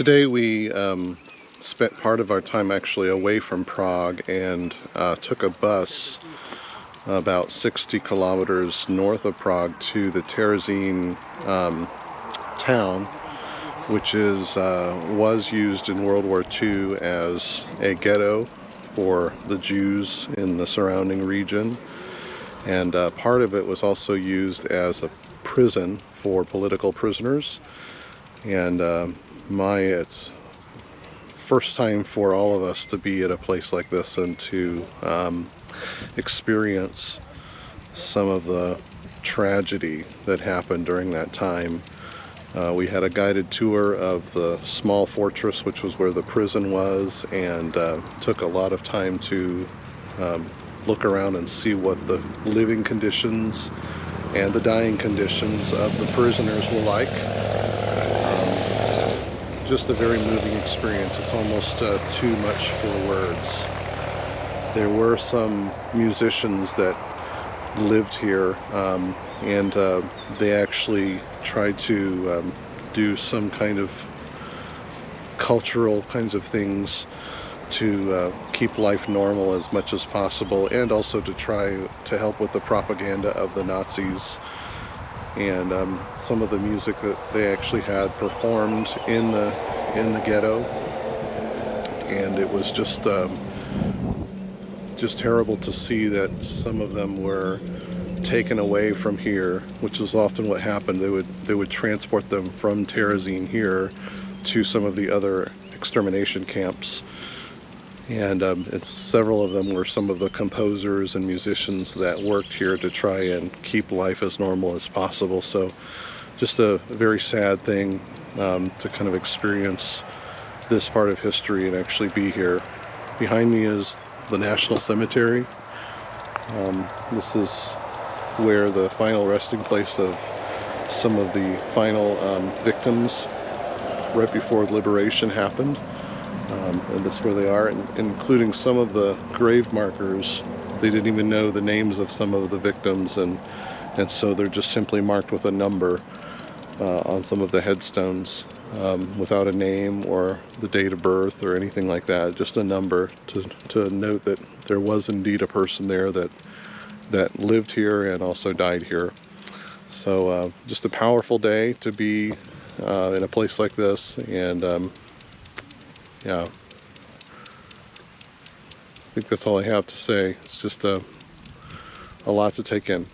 Today we spent part of our time actually away from Prague and took a bus about 60 kilometers north of Prague to the Terezi town, which was used in World War II as a ghetto for the Jews in the surrounding region, and part of it was also used as a prison for political prisoners. And it's first time for all of us to be at a place like this and to experience some of the tragedy that happened during that time. We had a guided tour of the small fortress, which was where the prison was, and took a lot of time to look around and see what the living conditions and the dying conditions of the prisoners were like. Just a very moving experience. It's almost too much for words. There were some musicians that lived here, and they actually tried to do some kind of cultural kinds of things to keep life normal as much as possible, and also to try to help with the propaganda of the Nazis. And some of the music that they actually had performed in the ghetto, and it was just terrible to see that some of them were taken away from here, which is often what happened. They would transport them from Terezi here to some of the other extermination camps. And several of them were some of the composers and musicians that worked here to try and keep life as normal as possible. So just a very sad thing to kind of experience this part of history and actually be here. Behind me is the National Cemetery. This is where the final resting place of some of the final victims right before liberation happened. And that's where they are, including some of the grave markers. They didn't even know the names of some of the victims, and so they're just simply marked with a number on some of the headstones, without a name or the date of birth or anything like that. Just a number to note that there was indeed a person there that lived here and also died here. So just a powerful day to be in a place like this, and yeah, I think that's all I have to say. It's just a lot to take in.